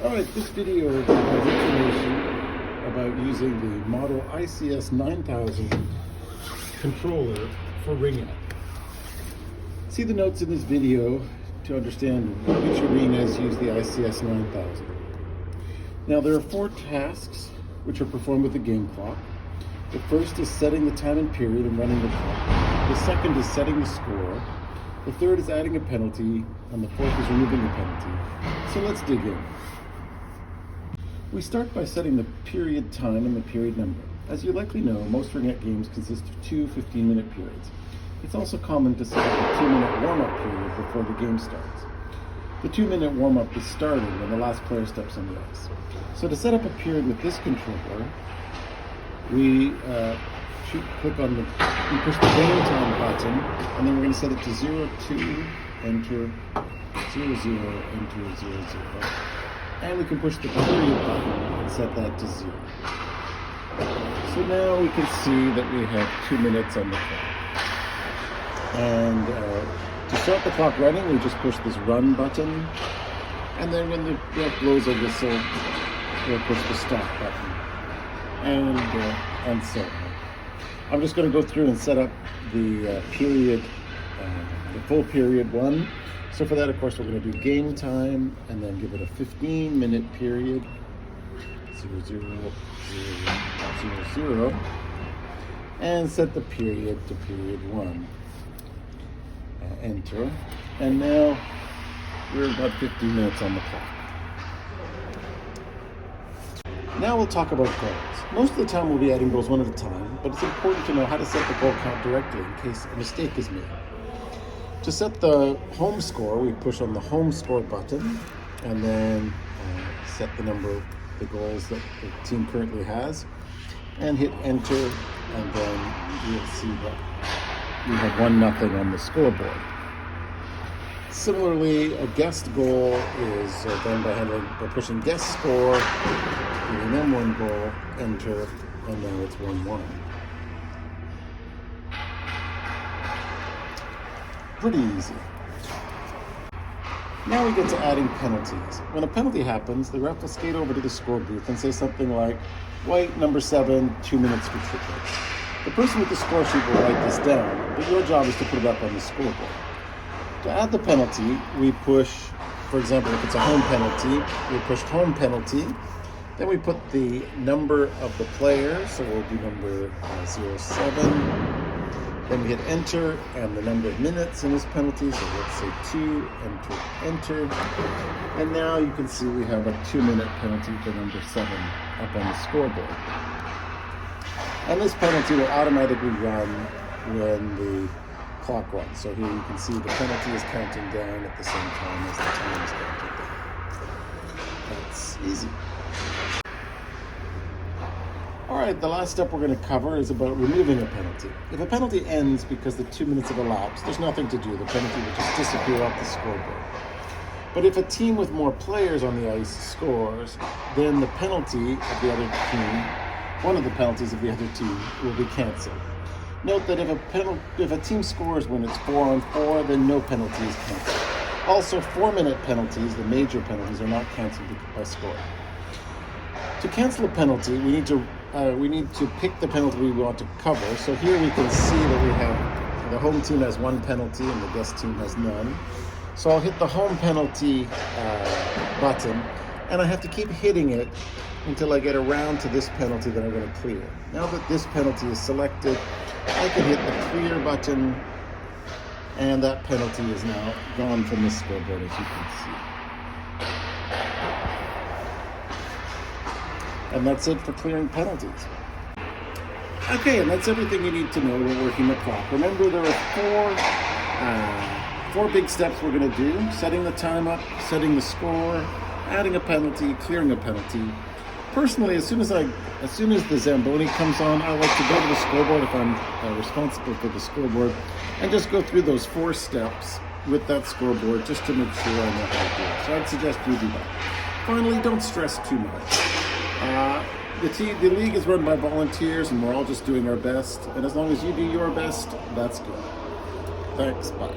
Alright, this video provides information about using the model ICS9000 controller for ring up. See the notes in this video to understand which arenas use the ICS9000. Now there are 4 tasks which are performed with the game clock. The first is setting the time and period and running the clock. The second is setting the score. The third is adding a penalty, and the fourth is removing a penalty. So let's dig in. We start by setting the period time and the period number. As you likely know, most ringette games consist of 2 15-minute periods. It's also common to set up a 2-minute warm-up period before the game starts. The 2-minute warm-up is started when the last player steps on the ice. So to set up a period with this controller, we push the game time button, and then we're going to set it to 0, 2, enter, 0, 0, enter, 0, 0. And we can push the period button and set that to 0. So now we can see that we have 2 minutes on the clock. And to start the clock running, we just push this run button. And then when the ref blows a whistle, we'll push the stop button. And so on. I'm just going to go through and set up the period, the full period 1. So for that, of course, we're going to do game time and then give it a 15-minute period, 0, 0, 0, 0, 0, and set the period to period 1. Enter. And now we're about 15 minutes on the clock. Now we'll talk about goals. Most of the time we'll be adding goals one at a time, but it's important to know how to set the goal count directly in case a mistake is made. To set the home score, we push on the home score button and then set the number of the goals that the team currently has and hit enter, and then you'll see that we have 1-0 on the scoreboard. Similarly, a guest goal is done by pushing guest score, giving them 1 goal, enter, and now it's 1-1. Pretty easy. Now we get to adding penalties. When a penalty happens, the ref will skate over to the score booth and say something like, "White, number 7, 2 minutes for triplets." The person with the score sheet will write this down, but your job is to put it up on the scoreboard. To add the penalty, we push, for example, if it's a home penalty, we push home penalty. Then we put the number of the player, so we'll do number 07. Then we hit enter and the number of minutes in this penalty, so let's say 2, enter. And now you can see we have a 2-minute penalty for number 7 up on the scoreboard. And this penalty will automatically run when the clock runs. So here you can see the penalty is counting down at the same time as the time is counting down. That's easy. Alright, the last step we're going to cover is about removing a penalty. If a penalty ends because the 2 minutes have elapsed, there's nothing to do. The penalty will just disappear off the scoreboard. But if a team with more players on the ice scores, then the penalty of the other team, one of the penalties of the other team, will be cancelled. Note that if a team scores when it's 4-on-4, then no penalty is cancelled. Also, 4-minute penalties, the major penalties, are not cancelled by score. To cancel a penalty, we need to pick the penalty we want to cover. So here we can see that we have the home team has 1 penalty and the guest team has none. So I'll hit the home penalty button, and I have to keep hitting it until I get around to this penalty that I'm going to clear. Now that this penalty is selected, I can hit the clear button, and that penalty is now gone from the scoreboard, as you can see. And that's it for clearing penalties. Okay, and that's everything you need to know when working the clock. Remember, there are 4 big steps we're going to do: setting the time up, setting the score, adding a penalty, clearing a penalty. Personally, as soon as the Zamboni comes on, I like to go to the scoreboard if I'm responsible for the scoreboard, and just go through those 4 steps with that scoreboard just to make sure I know how to do it. So I'd suggest you do that. Finally, don't stress too much. The league is run by volunteers, and we're all just doing our best. And as long as you do your best, that's good. Thanks. Bye.